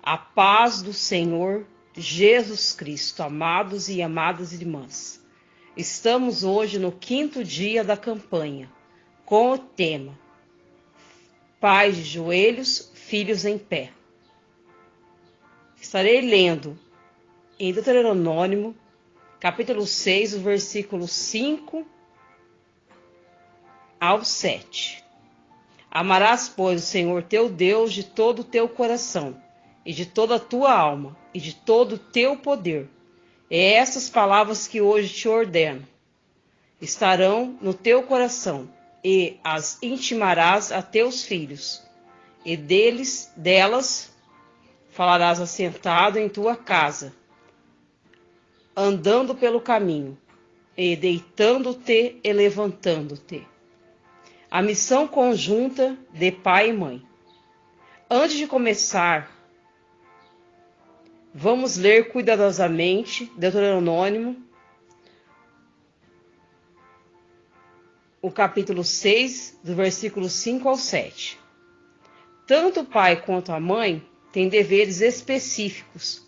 A paz do Senhor Jesus Cristo, amados e amadas irmãs. Estamos hoje no 5º dia da campanha, com o tema Pais de joelhos, filhos em pé. Estarei lendo em Deuteronômio, capítulo 6, versículos 5 ao 7. Amarás, pois, o Senhor teu Deus de todo o teu coração, e de toda a tua alma, e de todo o teu poder. É essas palavras que hoje te ordeno. Estarão no teu coração, e as intimarás a teus filhos, e delas falarás assentado em tua casa, andando pelo caminho, e deitando-te e levantando-te. A missão conjunta de pai e mãe. Antes de começar, vamos ler cuidadosamente Deuteronômio, o capítulo 6, do versículo 5 ao 7. Tanto o pai quanto a mãe têm deveres específicos,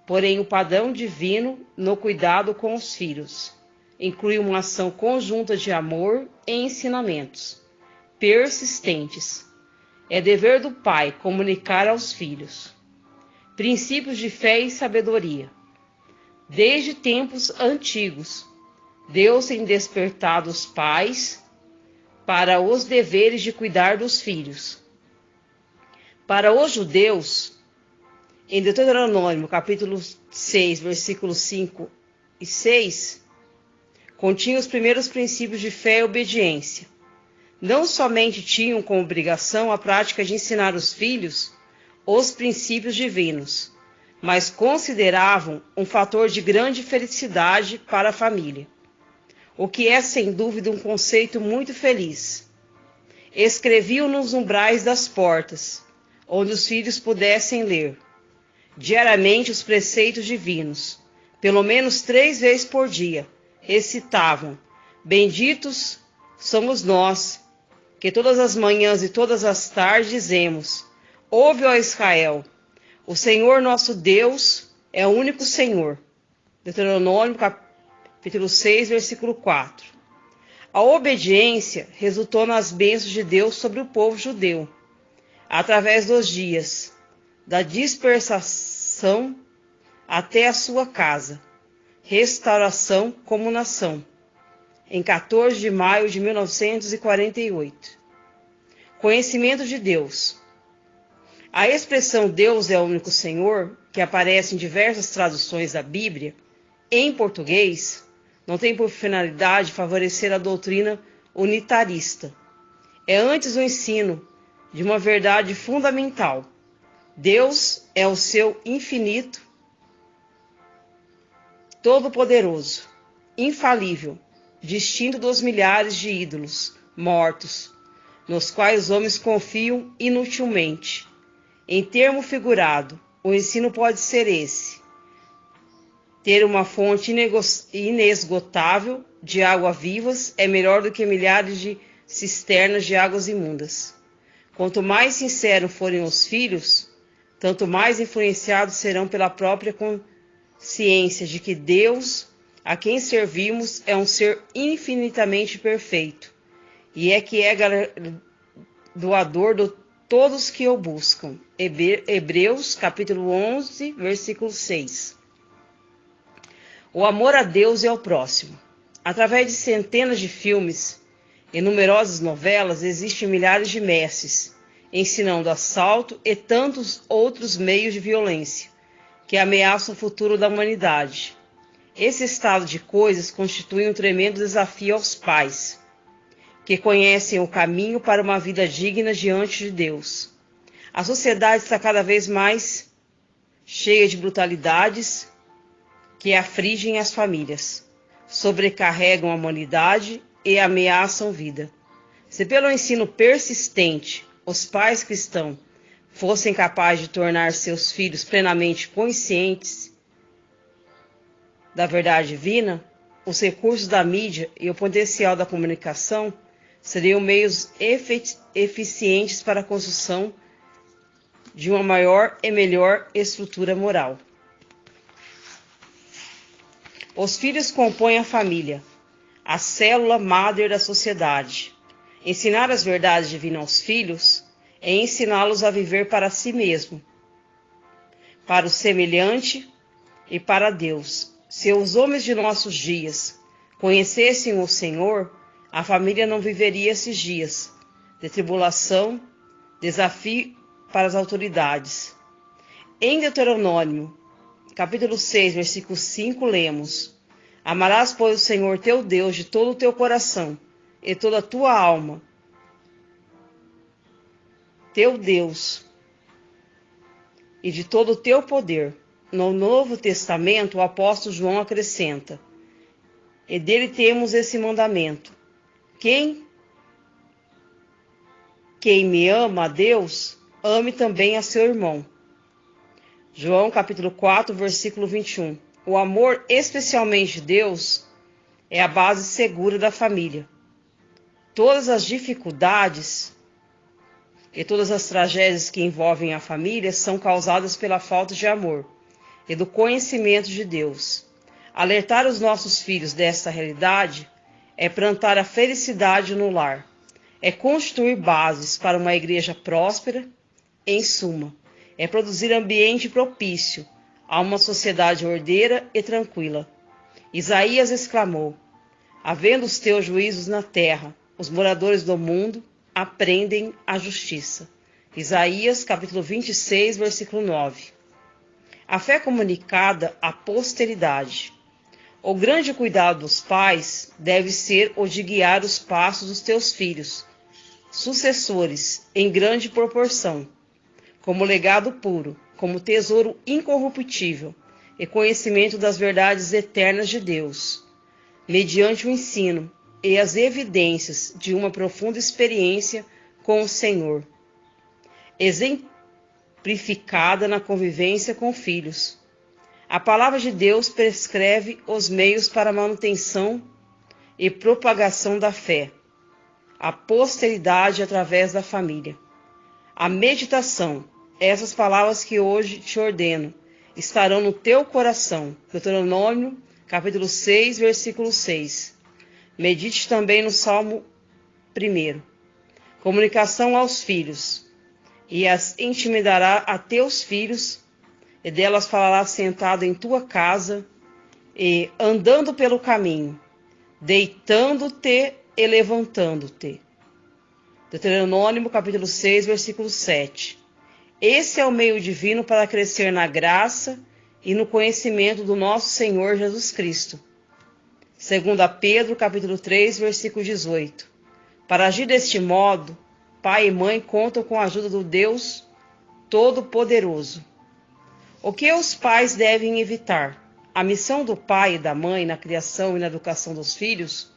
porém o padrão divino no cuidado com os filhos inclui uma ação conjunta de amor e ensinamentos persistentes. É dever do pai comunicar aos filhos princípios de fé e sabedoria. Desde tempos antigos, Deus tem despertado os pais para os deveres de cuidar dos filhos. Para os judeus, em Deuteronômio, capítulo 6, versículos 5 e 6, continha os primeiros princípios de fé e obediência. Não somente tinham como obrigação a prática de ensinar os filhos os princípios divinos, mas consideravam um fator de grande felicidade para a família, o que é sem dúvida um conceito muito feliz. Escreviam nos umbrais das portas, onde os filhos pudessem ler diariamente os preceitos divinos. Pelo menos 3 vezes por dia recitavam: benditos somos nós, que todas as manhãs e todas as tardes dizemos: ouve, ó Israel, o Senhor nosso Deus é o único Senhor. Deuteronômio capítulo 6, versículo 4. A obediência resultou nas bênçãos de Deus sobre o povo judeu, através dos dias da dispersação até a sua casa, restauração como nação, em 14 de maio de 1948. Conhecimento de Deus. A expressão Deus é o único Senhor, que aparece em diversas traduções da Bíblia, em português, não tem por finalidade favorecer a doutrina unitarista. É antes o ensino de uma verdade fundamental. Deus é o seu infinito, todo-poderoso, infalível, distinto dos milhares de ídolos mortos, nos quais os homens confiam inutilmente. Em termo figurado, o ensino pode ser esse: ter uma fonte inesgotável de água vivas é melhor do que milhares de cisternas de águas imundas. Quanto mais sinceros forem os filhos, tanto mais influenciados serão pela própria consciência de que Deus, a quem servimos, é um ser infinitamente perfeito e que é galardoador de todos que o buscam. Hebreus, capítulo 11, versículo 6. O amor a Deus e ao próximo. Através de centenas de filmes e numerosas novelas, existem milhares de mestres ensinando assalto e tantos outros meios de violência que ameaçam o futuro da humanidade. Esse estado de coisas constitui um tremendo desafio aos pais, que conhecem o caminho para uma vida digna diante de Deus. A sociedade está cada vez mais cheia de brutalidades que afligem as famílias, sobrecarregam a humanidade e ameaçam vida. Se pelo ensino persistente os pais cristãos fossem capazes de tornar seus filhos plenamente conscientes da verdade divina, os recursos da mídia e o potencial da comunicação seriam meios eficientes para a construção de uma maior e melhor estrutura moral. Os filhos compõem a família, a célula madre da sociedade. Ensinar as verdades divinas aos filhos é ensiná-los a viver para si mesmo, para o semelhante e para Deus. Se os homens de nossos dias conhecessem o Senhor, a família não viveria esses dias de tribulação, desafio para as autoridades. Em Deuteronômio, capítulo 6, versículo 5, lemos: Amarás, pois, o Senhor teu Deus de todo o teu coração e toda a tua alma, teu Deus, e de todo o teu poder. No Novo Testamento, o apóstolo João acrescenta: E dele temos esse mandamento: Quem me ama a Deus, ame também a seu irmão. João capítulo 4, versículo 21. O amor, especialmente de Deus, é a base segura da família. Todas as dificuldades e todas as tragédias que envolvem a família são causadas pela falta de amor e do conhecimento de Deus. Alertar os nossos filhos desta realidade é plantar a felicidade no lar, é construir bases para uma igreja próspera, em suma, é produzir ambiente propício a uma sociedade ordeira e tranquila. Isaías exclamou: Havendo os teus juízos na terra, os moradores do mundo aprendem a justiça. Isaías capítulo 26, versículo 9. A fé comunicada à posteridade. O grande cuidado dos pais deve ser o de guiar os passos dos teus filhos, sucessores, em grande proporção, como legado puro, como tesouro incorruptível e conhecimento das verdades eternas de Deus, mediante o ensino e as evidências de uma profunda experiência com o Senhor, exemplificada na convivência com filhos. A palavra de Deus prescreve os meios para a manutenção e propagação da fé, a posteridade através da família. A meditação, essas palavras que hoje te ordeno, estarão no teu coração. Deuteronômio, capítulo 6, versículo 6. Medite também no Salmo 1. Comunicação aos filhos. E as intimidará a teus filhos, e delas falarás sentado em tua casa, e andando pelo caminho, deitando-te e levantando-te. Deuteronômio, capítulo 6, versículo 7. Esse é o meio divino para crescer na graça e no conhecimento do nosso Senhor Jesus Cristo. 2 Pedro, capítulo 3, versículo 18. Para agir deste modo, pai e mãe contam com a ajuda do Deus Todo-Poderoso. O que os pais devem evitar? A missão do pai e da mãe na criação e na educação dos filhos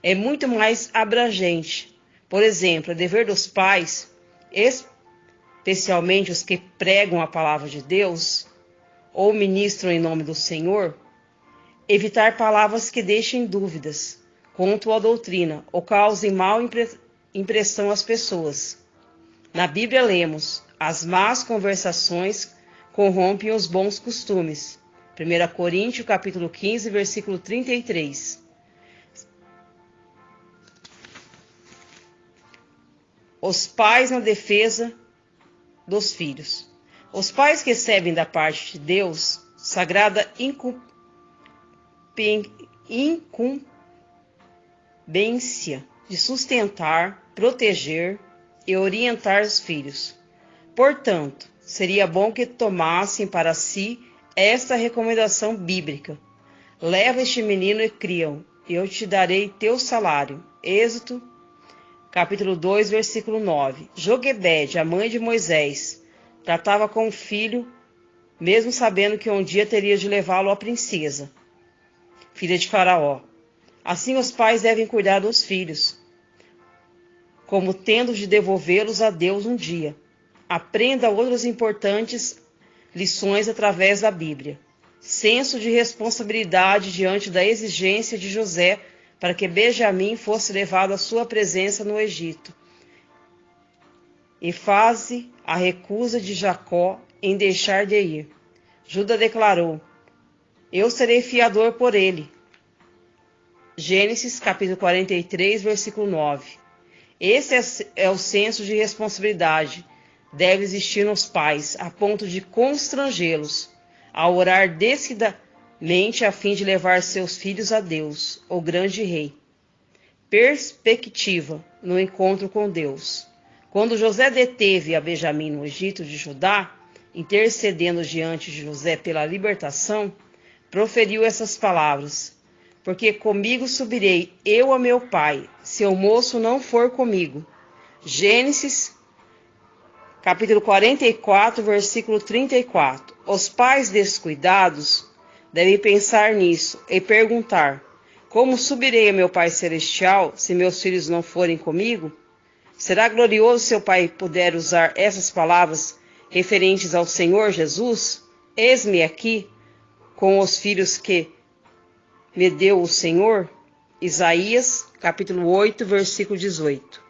é muito mais abrangente. Por exemplo, é dever dos pais, especialmente os que pregam a palavra de Deus ou ministram em nome do Senhor, evitar palavras que deixem dúvidas quanto à doutrina ou causem mal impressão às pessoas. Na Bíblia lemos: as más conversações corrompem os bons costumes. 1 Coríntios, capítulo 15, versículo 33. Os pais na defesa dos filhos. Os pais recebem da parte de Deus sagrada incumbência de sustentar, proteger e orientar os filhos. Portanto, seria bom que tomassem para si esta recomendação bíblica: leva este menino e cria-o, e eu te darei teu salário. Êxodo, capítulo 2, versículo 9. Joquebede, a mãe de Moisés, tratava com o filho, mesmo sabendo que um dia teria de levá-lo à princesa, filha de Faraó. Assim os pais devem cuidar dos filhos, como tendo de devolvê-los a Deus um dia. Aprenda outras importantes lições através da Bíblia. Senso de responsabilidade diante da exigência de José para que Benjamim fosse levado à sua presença no Egito. e faze a recusa de Jacó em deixar de ir. Judá declarou: eu serei fiador por ele. Gênesis capítulo 43, versículo 9. Esse é o senso de responsabilidade deve existir nos pais, a ponto de constrangê-los a orar decididamente a fim de levar seus filhos a Deus, o grande rei. Perspectiva no encontro com Deus. Quando José deteve a Benjamim no Egito de Judá, intercedendo diante de José pela libertação, proferiu essas palavras: porque comigo subirei eu a meu pai, se o moço não for comigo. Gênesis capítulo 44, versículo 34. Os pais descuidados devem pensar nisso e perguntar: como subirei a meu Pai Celestial se meus filhos não forem comigo? Será glorioso se o Pai puder usar essas palavras referentes ao Senhor Jesus? Eis-me aqui com os filhos que me deu o Senhor? Isaías, capítulo 8, versículo 18.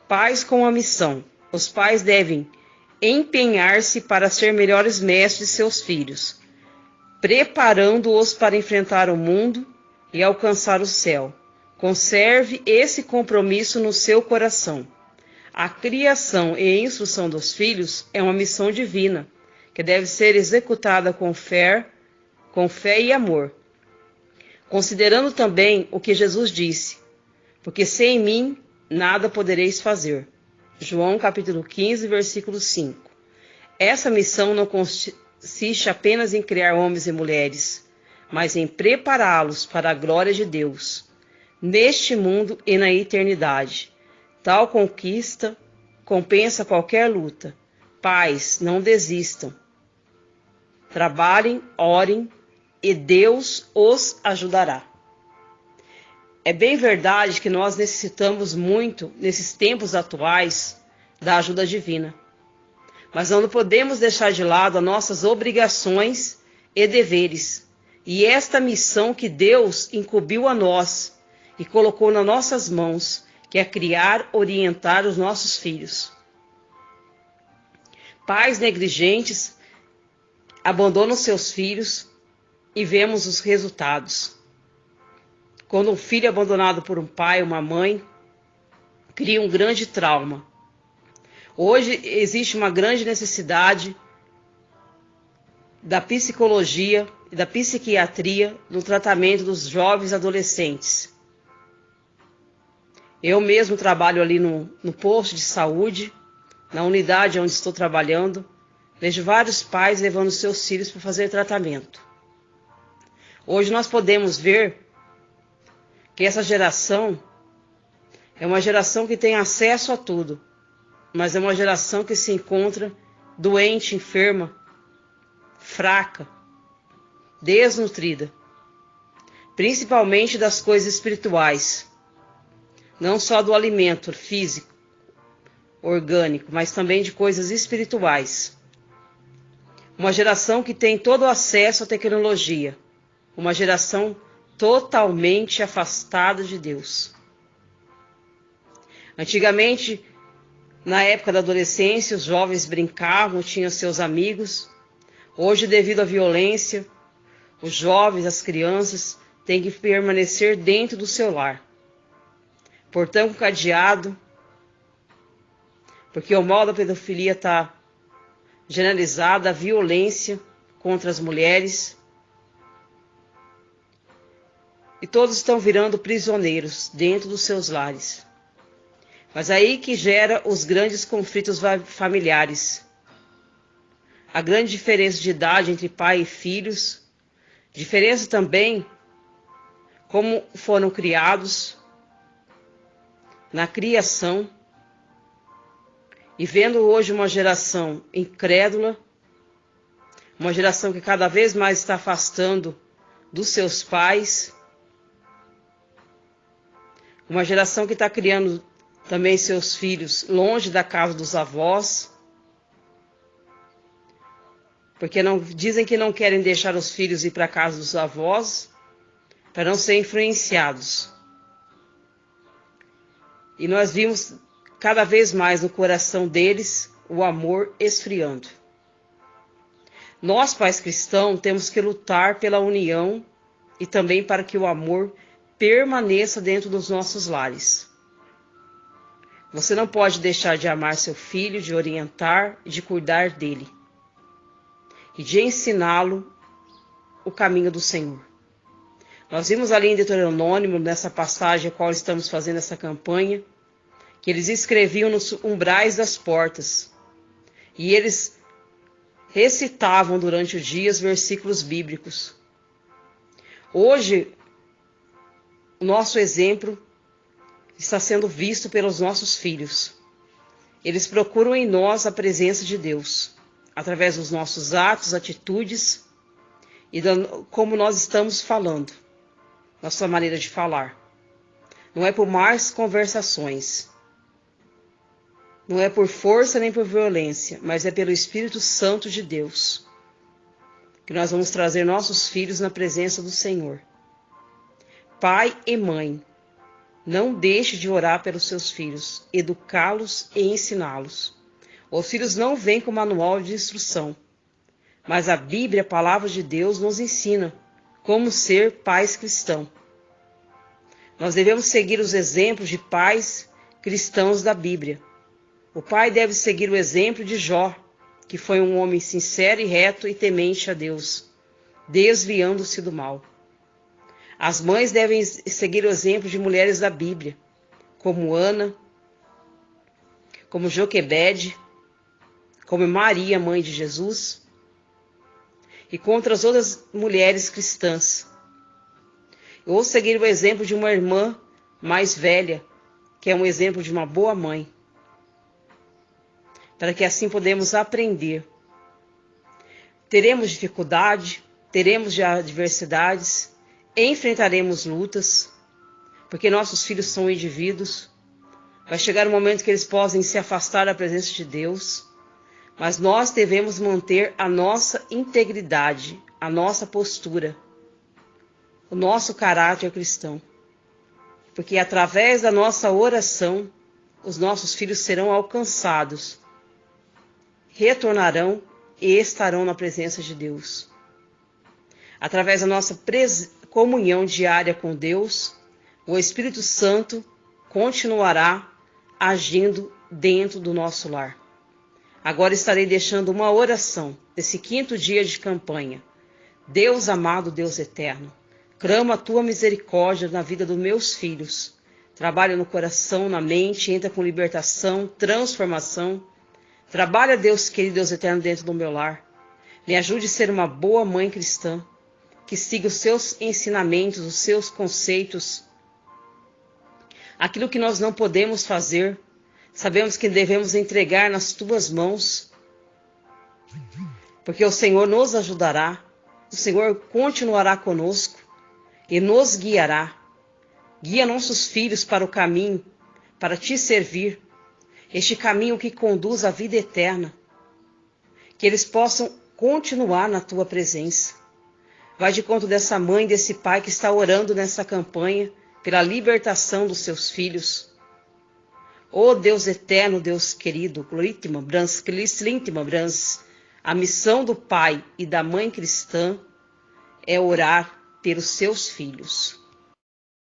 Pais com a missão. Os pais devem empenhar-se para ser melhores mestres de seus filhos, preparando-os para enfrentar o mundo e alcançar o céu. Conserve esse compromisso no seu coração. A criação e instrução dos filhos é uma missão divina, que deve ser executada com fé e amor. Considerando também o que Jesus disse: porque sem mim nada podereis fazer. João capítulo 15, versículo 5. Essa missão não consiste apenas em criar homens e mulheres, mas em prepará-los para a glória de Deus, neste mundo e na eternidade. Tal conquista compensa qualquer luta. Pais, não desistam. Trabalhem, orem e Deus os ajudará. É bem verdade que nós necessitamos muito, nesses tempos atuais, da ajuda divina. Mas não podemos deixar de lado as nossas obrigações e deveres. E esta missão que Deus incumbiu a nós e colocou nas nossas mãos, que é criar, orientar os nossos filhos. Pais negligentes abandonam seus filhos e vemos os resultados. Quando um filho é abandonado por um pai ou uma mãe, cria um grande trauma. Hoje existe uma grande necessidade da psicologia e da psiquiatria no tratamento dos jovens adolescentes. Eu mesmo trabalho ali no posto de saúde, na unidade onde estou trabalhando. Vejo vários pais levando seus filhos para fazer tratamento. Hoje nós podemos ver que essa geração é uma geração que tem acesso a tudo, mas é uma geração que se encontra doente, enferma, fraca, desnutrida, principalmente das coisas espirituais, não só do alimento físico, orgânico, mas também de coisas espirituais. Uma geração que tem todo o acesso à tecnologia, uma geração totalmente afastada de Deus. Antigamente, na época da adolescência, os jovens brincavam, tinham seus amigos. Hoje, devido à violência, os jovens, as crianças, têm que permanecer dentro do seu lar. Portão cadeado, porque o mal da pedofilia está generalizado, a violência contra as mulheres. E todos estão virando prisioneiros dentro dos seus lares. Mas aí que gera os grandes conflitos familiares. A grande diferença de idade entre pai e filhos. Diferença também como foram criados na criação. E vendo hoje uma geração incrédula, uma geração que cada vez mais está afastando dos seus pais, uma geração que está criando também seus filhos longe da casa dos avós, porque dizem que não querem deixar os filhos ir para a casa dos avós, para não ser influenciados. E nós vimos cada vez mais no coração deles o amor esfriando. Nós, pais cristãos, temos que lutar pela união e também para que o amor permaneça dentro dos nossos lares. Você não pode deixar de amar seu filho, de orientar e de cuidar dele e de ensiná-lo o caminho do Senhor. Nós vimos ali em Deuteronômio, nessa passagem a qual estamos fazendo essa campanha, que eles escreviam nos umbrais das portas e eles recitavam durante o dia os versículos bíblicos. Hoje, o nosso exemplo está sendo visto pelos nossos filhos. Eles procuram em nós a presença de Deus, através dos nossos atos, atitudes e como nós estamos falando, nossa maneira de falar. Não é por mais conversações, não é por força nem por violência, mas é pelo Espírito Santo de Deus que nós vamos trazer nossos filhos na presença do Senhor. Pai e mãe, não deixe de orar pelos seus filhos, educá-los e ensiná-los. Os filhos não vêm com manual de instrução, mas a Bíblia, a palavra de Deus, nos ensina como ser pais cristãos. Nós devemos seguir os exemplos de pais cristãos da Bíblia. O pai deve seguir o exemplo de Jó, que foi um homem sincero e reto e temente a Deus, desviando-se do mal. As mães devem seguir o exemplo de mulheres da Bíblia, como Ana, como Joquebede, como Maria, mãe de Jesus, e contra as outras mulheres cristãs. Ou seguir o exemplo de uma irmã mais velha, que é um exemplo de uma boa mãe, para que assim podemos aprender. Teremos dificuldade, teremos adversidades, enfrentaremos lutas, porque nossos filhos são indivíduos. Vai chegar um momento que eles podem se afastar da presença de Deus, mas nós devemos manter a nossa integridade, a nossa postura, o nosso caráter cristão. Porque através da nossa oração, os nossos filhos serão alcançados, retornarão e estarão na presença de Deus. Através da nossa comunhão diária com Deus, o Espírito Santo continuará agindo dentro do nosso lar. Agora estarei deixando uma oração desse 5º dia de campanha. Deus amado, Deus eterno, clamo a tua misericórdia na vida dos meus filhos. Trabalha no coração, na mente, entra com libertação, transformação. Trabalha, Deus querido, Deus eterno, dentro do meu lar. Me ajude a ser uma boa mãe cristã, que siga os seus ensinamentos, os seus conceitos. Aquilo que nós não podemos fazer, sabemos que devemos entregar nas tuas mãos, porque o Senhor nos ajudará, o Senhor continuará conosco e nos guiará. Guia nossos filhos para o caminho, para te servir, este caminho que conduz à vida eterna, que eles possam continuar na tua presença. Vai de conta dessa mãe, desse pai que está orando nessa campanha pela libertação dos seus filhos. Ó Deus eterno, Deus querido, a missão do pai e da mãe cristã é orar pelos seus filhos.